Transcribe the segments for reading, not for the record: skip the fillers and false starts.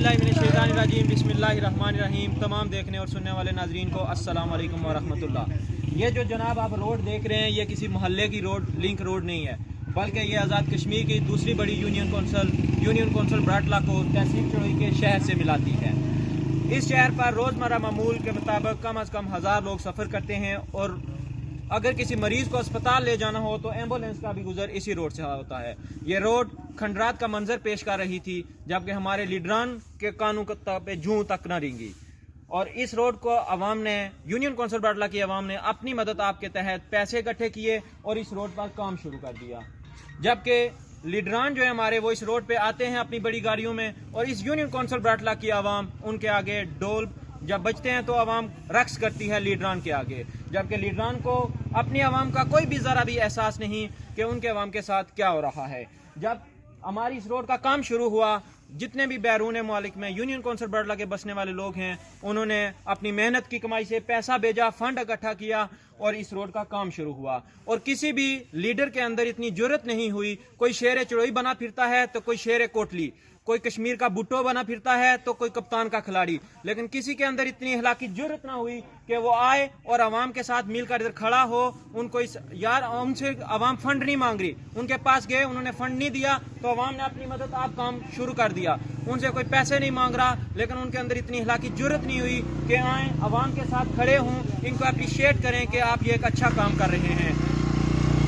औज़ुबिल्लाहिमिनश्शैतानिर्रजीम बिस्मिल्लाहिर्रहमानिर्रहीम। तमाम देखने और सुनने वाले नाजरीन को अस्सलाम वालेकुम वरहमतुल्लाह। ये जो जनाब आप रोड देख रहे हैं, ये किसी मोहल्ले की रोड, लिंक रोड नहीं है, बल्कि ये आज़ाद कश्मीर की दूसरी बड़ी यूनियन कौंसिल बराटला को तहसील चड़ोई के शहर से मिलाती है। इस शहर पर रोज़मर्रा मामूल के मुताबिक कम अज़ कम 1000 लोग सफ़र करते हैं और अगर किसी मरीज़ को अस्पताल ले जाना हो तो एम्बुलेंस का भी गुजर इसी रोड से होता है। ये रोड खंडरात का मंजर पेश कर रही थी, जबकि हमारे लीडरान के कानून पे जूं तक न रेंगी। और इस रोड को अवाम ने, यूनियन कौंसिल बराटला की अवाम ने अपनी मदद आपके तहत पैसे इकट्ठे किए और इस रोड पर काम शुरू कर दिया। जबकि लीडरान जो है हमारे, वो इस रोड पे आते हैं अपनी बड़ी गाड़ियों में, और इस यूनियन कौंसिल बराटला की आवाम उनके आगे डोल जब बजते हैं तो आवाम रक्स करती है लीडरान के आगे, जबकि लीडरान को अपनी आवाम का कोई भी ज़रा भी एहसास नहीं कि उनके आवाम के साथ क्या हो रहा है। जब हमारी इस रोड का काम शुरू हुआ, जितने भी बैरून मुमालिक में यूनियन कौंसिल बराटला के बसने वाले लोग हैं, उन्होंने अपनी मेहनत की कमाई से पैसा भेजा, फंड इकट्ठा किया और इस रोड का काम शुरू हुआ। और किसी भी लीडर के अंदर इतनी जुर्रत नहीं हुई, कोई शेर चड़ोई बना फिरता है तो कोई शेर कोटली, कोई कश्मीर का भुट्टो बना फिरता है तो कोई कप्तान का खिलाड़ी, लेकिन किसी के अंदर इतनी हलाकी जुर्रत ना हुई कि वो आए और आवाम के साथ मिलकर इधर खड़ा हो। उनको यार उनसे आवाम फंड नहीं मांग रही, उनके पास गए, उन्होंने फंड नहीं दिया तो आवाम ने अपनी मदद आप काम शुरू कर दिया। उनसे कोई पैसे नहीं मांग रहा, लेकिन उनके अंदर इतनी हलाकी जुर्रत नहीं हुई कि आए आवाम के साथ खड़े हों, इनको अप्रिशिएट करें कि आप ये एक अच्छा काम कर रहे हैं।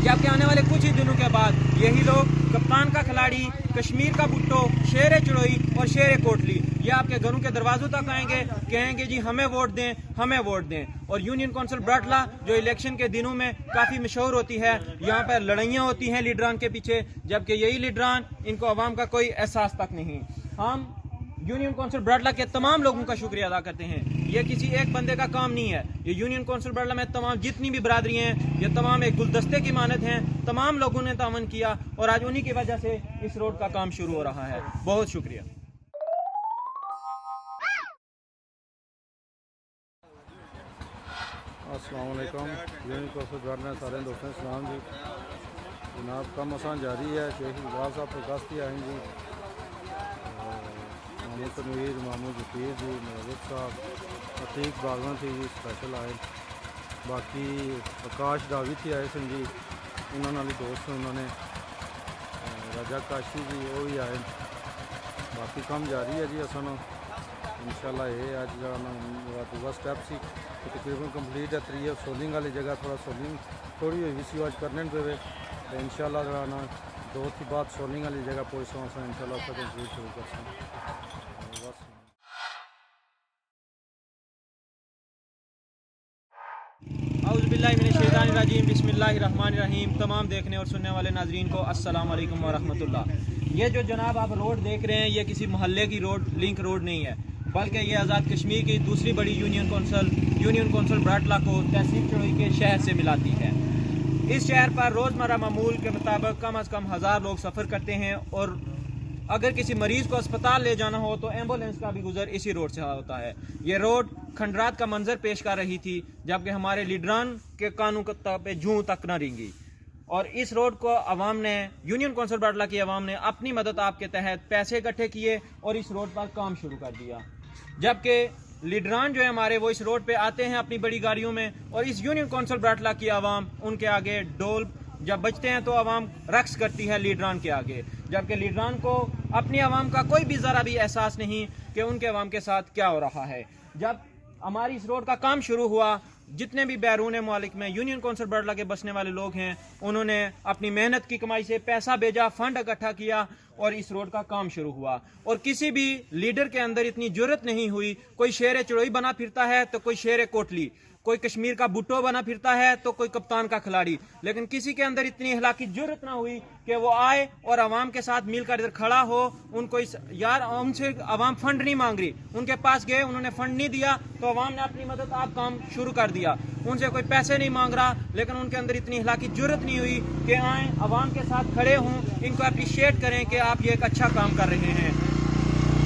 जबकि आने वाले कुछ ही दिनों के बाद यही लोग कप्तान का खिलाड़ी, कश्मीर का भुट्टो, शेर चड़ोई और शेर कोटली ये आपके घरों के दरवाजों तक आएंगे, कहेंगे जी हमें वोट दें, हमें वोट दें। और यूनियन कौंसिल बराटला जो इलेक्शन के दिनों में काफ़ी मशहूर होती है, यहाँ पर लड़ाइयाँ होती हैं लीडरान के पीछे, जबकि यही लीडरान, इनको आवाम का कोई एहसास तक नहीं। हम यूनियन कौंसिल बराटला के तमाम लोगों का शुक्रिया अदा करते हैं। ये किसी एक बंदे का काम नहीं है, ये यूनियन कौंसिल बराटला में तमाम जितनी भी बरादरी हैं, ये तमाम एक गुलदस्ते की मानद हैं। तमाम लोगों ने तावन किया और आज उन्हीं की वजह से इस रोड का काम शुरू हो रहा है। बहुत शुक्रिया। अस्सलाम वालेकुम। यूनियन कौंसिल बराटला सारे दोस्तों सलाम जी। जनाब कम आसान जारी है, शेख इकबाल साहब प्रकाशी आएंगे, मामू तनवीर, मामू जकीर जी, महबूब साहब, अतीक बागवान थी जी स्पैशल आए, बाकी आकाश दावी थी आए सन जी, उन्होंने दोस्त उन्होंने राजा काशी जी वो भी आए। बाकी काम जारी है जी, असन इंशाल्लाह ये अज दूसरा स्टैप सी तकरीबन कंप्लीट है। त्री सोलिंग वाली जगह थोड़ा सोलिंग थोड़ी हुई सी आज करने पे, तो इंशाल्लाह ना दो की बाद सोलिंग वाली जगह पहुँच सो इंशाल्लाह उसका कंप्लीट शुरू कर सकें। औज़ुबिल्लाहिमिनश्शैतानिर्रजीम बिस्मिल्लाहिर्रहमानिर्रहीम। तमाम देखने और सुनने वाले नाजरीन को अस्सलाम वालेकुम वरहमतुल्लाह। ये जो जनाब आप रोड देख रहे हैं, ये किसी मोहल्ले की रोड, लिंक रोड नहीं है, बल्कि ये आज़ाद कश्मीर की दूसरी बड़ी यूनियन कौंसिल बराटला को तहसील चड़ोई के शहर से मिलाती है। इस शहर पर रोज़मर्रा मामूल के मुताबिक कम अज़ कम 1000 लोग सफ़र करते हैं और अगर किसी मरीज़ को अस्पताल ले जाना हो तो एम्बुलेंस का भी गुजर इसी रोड से होता है। ये रोड खंडरात का मंजर पेश कर रही थी, जबकि हमारे लीडरान के कानून पे जूं तक न रेंगी। और इस रोड को अवाम ने, यूनियन कौंसिल बराटला की अवाम ने अपनी मदद आपके तहत पैसे इकट्ठे किए और इस रोड पर काम शुरू कर दिया। जबकि लीडरान जो है हमारे, वो इस रोड पे आते हैं अपनी बड़ी गाड़ियों में, और इस यूनियन कौंसिल बराटला की आवाम उनके आगे डोल जब बजते हैं तो आवाम रक्स करती है लीडरान के आगे, जबकि लीडरान को अपनी आवाम का कोई भी ज़रा भी एहसास नहीं कि उनके आवाम के साथ क्या हो रहा है। जब हमारी इस रोड का काम शुरू हुआ, जितने भी बैरून मुमालिक में यूनियन कौंसिल बराटला के बसने वाले लोग हैं, उन्होंने अपनी मेहनत की कमाई से पैसा भेजा, फंड इकट्ठा किया और इस रोड का काम शुरू हुआ। और किसी भी लीडर के अंदर इतनी जुर्रत नहीं हुई, कोई शेर चड़ोई बना फिरता है तो कोई शेर कोटली, कोई कश्मीर का भुट्टो बना फिरता है तो कोई कप्तान का खिलाड़ी, लेकिन किसी के अंदर इतनी हलाकी जुर्रत ना हुई कि वो आए और आवाम के साथ मिलकर इधर खड़ा हो। उनको यार उनसे आवाम फंड नहीं मांग रही, उनके पास गए, उन्होंने फंड नहीं दिया तो आवाम ने अपनी मदद आप काम शुरू कर दिया। उनसे कोई पैसे नहीं मांग रहा, लेकिन उनके अंदर इतनी हलाकी जुर्रत नहीं हुई कि आए आवाम के साथ खड़े हों, इनको अप्रिशिएट करें कि आप ये एक अच्छा काम कर रहे हैं।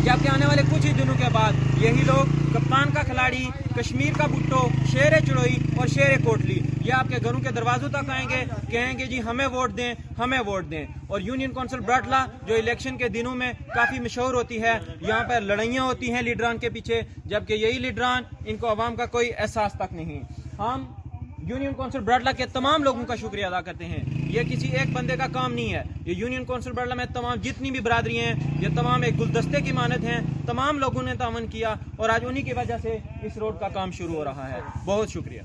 जबकि आने वाले कुछ ही दिनों के बाद यही लोग कप्तान का खिलाड़ी, कश्मीर का भुट्टो, शेर चड़ोई और शेर कोटली ये आपके घरों के दरवाजों तक आएंगे, कहेंगे जी हमें वोट दें, हमें वोट दें। और यूनियन काउंसिल ब्राटला जो इलेक्शन के दिनों में काफ़ी मशहूर होती है, यहाँ पर लड़ाइयाँ होती हैं लीडरान के पीछे, जबकि यही लीडरान इनको अवाम का कोई एहसास तक नहीं। हम यूनियन काउंसिल ब्राटला के तमाम लोगों का शुक्रिया अदा करते हैं। ये किसी एक बंदे का काम नहीं है, ये यूनियन काउंसिल ब्राटला में तमाम जितनी भी बरादरी हैं, ये तमाम एक गुलदस्ते की मानद हैं। तमाम लोगों ने तावन किया और आज उन्हीं की वजह से इस रोड का काम शुरू हो रहा है। बहुत शुक्रिया।